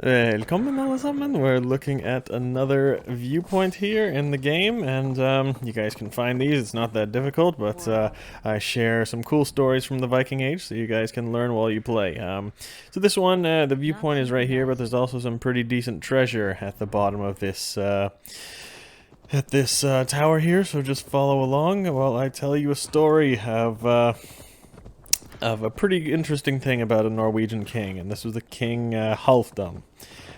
Velkommen alle sammen. We're looking at another viewpoint here in the game, and you guys can find these. It's not that difficult, but I share some cool stories from the Viking Age, so you guys can learn while you play. So this one, the viewpoint is right here, but there's also some pretty decent treasure at the bottom of this tower here. So just follow along while I tell you a story of a pretty interesting thing about a Norwegian king, and this was the king Halfdan.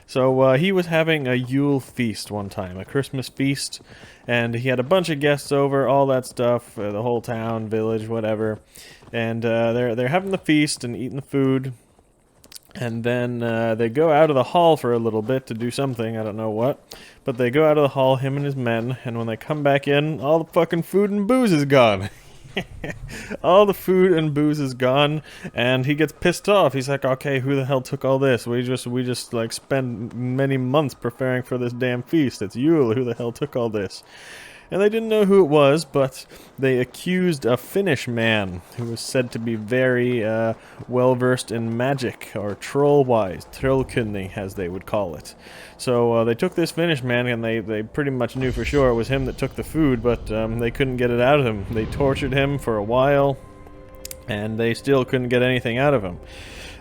So he was having a Yule Feast one time, a Christmas feast, and he had a bunch of guests over, all that stuff, the whole town, village, whatever, and they're having the feast and eating the food, and then they go out of the hall for a little bit to do something, I don't know what, but they go out of the hall, him and his men, and when they come back in, all the fucking food and booze is gone. All the food and booze is gone, and he gets pissed off. He's like, "Okay, who the hell took all this? We just like spent many months preparing for this damn feast. It's Yule. Who the hell took all this?" And they didn't know who it was, but they accused a Finnish man who was said to be very well versed in magic, or troll-wise, trollkunnig as they would call it. So they took this Finnish man, and they pretty much knew for sure it was him that took the food, but they couldn't get it out of him. They tortured him for a while, and they still couldn't get anything out of him.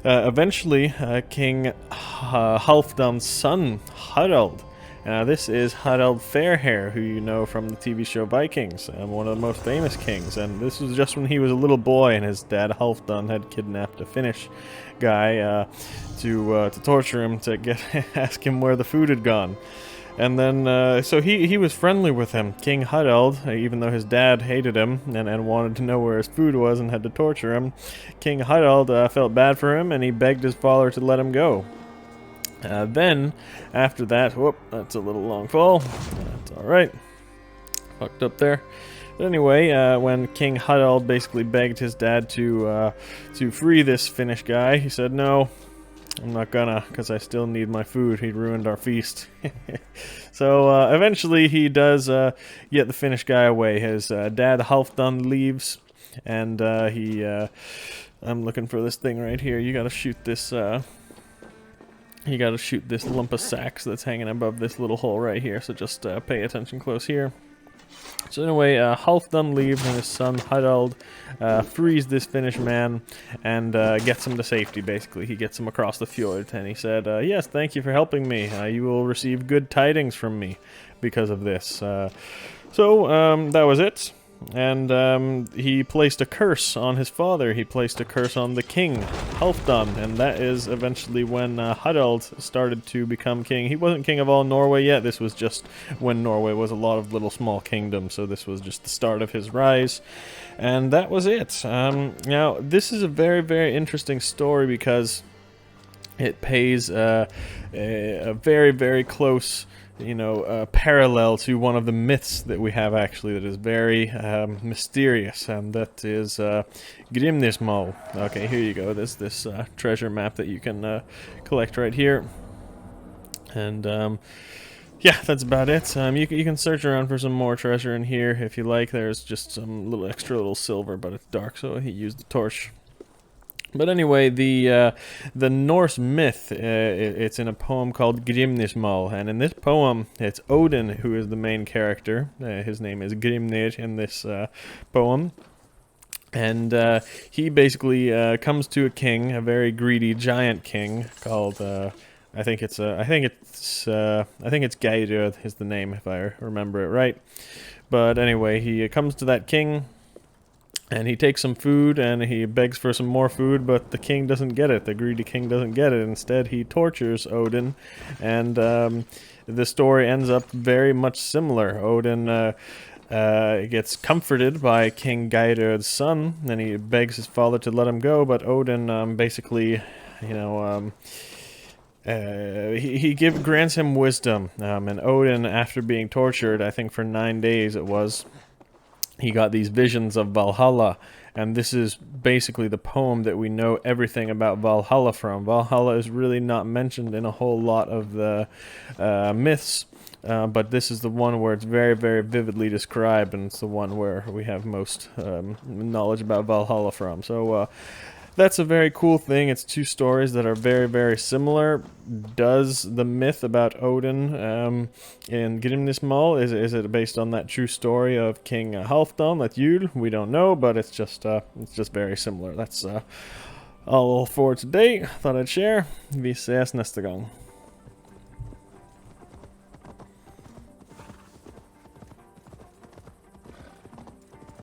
Eventually, King Halfdan's son, Harald. This is Harald Fairhair, who you know from the TV show Vikings, one of the most famous kings. And this was just when he was a little boy, and his dad Halfdan had kidnapped a Finnish guy to torture him, to ask him where the food had gone. And then, so he was friendly with him, King Harald, even though his dad hated him and wanted to know where his food was and had to torture him. King Harald felt bad for him, and he begged his father to let him go. Then, after that, whoop, that's a little long fall. That's alright. Fucked up there. But anyway, when King Harald basically begged his dad to free this Finnish guy, he said, "No, I'm not gonna, because I still need my food. He ruined our feast." So eventually he does get the Finnish guy away. His dad Halfdan leaves, and I'm looking for this thing right here. You gotta shoot this... You gotta shoot this lump of sacks that's hanging above this little hole right here, so just pay attention close here. So anyway, Halfdan leaves, and his son Harald frees this Finnish man and gets him to safety, basically. He gets him across the fjord, and he said, "Yes, thank you for helping me. You will receive good tidings from me because of this." So that was it. And he placed a curse on his father. He placed a curse on the king, Halfdan, and that is eventually when Harald started to become king. He wasn't king of all Norway yet. This was just when Norway was a lot of little small kingdoms, so this was just the start of his rise. And that was it. Now, this is a very, very interesting story because it pays a very, very close... parallel to one of the myths that we have, actually, that is very mysterious, and that is Grimnismal. Okay, here you go. There's this treasure map that you can collect right here. And yeah, that's about it. You can search around for some more treasure in here if you like. There's just some little silver, but it's dark, so he used the torch. But anyway, the Norse myth, it's in a poem called Grimnismal, and in this poem, it's Odin who is the main character. His name is Grimnir in this poem. And he basically comes to a king, a very greedy giant king called I think it's Geirröd is the name, if I remember it right. But anyway, he comes to that king. And he takes some food, and he begs for some more food, but the king doesn't get it. The greedy king doesn't get it. Instead, he tortures Odin, and the story ends up very much similar. Odin gets comforted by King Geirröd's son, and he begs his father to let him go, but Odin basically, he grants him wisdom, and Odin, after being tortured, I think for 9 days it was, he got these visions of Valhalla, and this is basically the poem that we know everything about Valhalla from. Valhalla is really not mentioned in a whole lot of the myths, but this is the one where it's very, very vividly described, and it's the one where we have most knowledge about Valhalla from. So that's a very cool thing. It's two stories that are very, very similar. Does the myth about Odin in Grimnismal, is it based on that true story of King Halfdan, that Yule? We don't know, but it's just very similar. That's all for today. Thought I'd share. Vi ses nästa gång.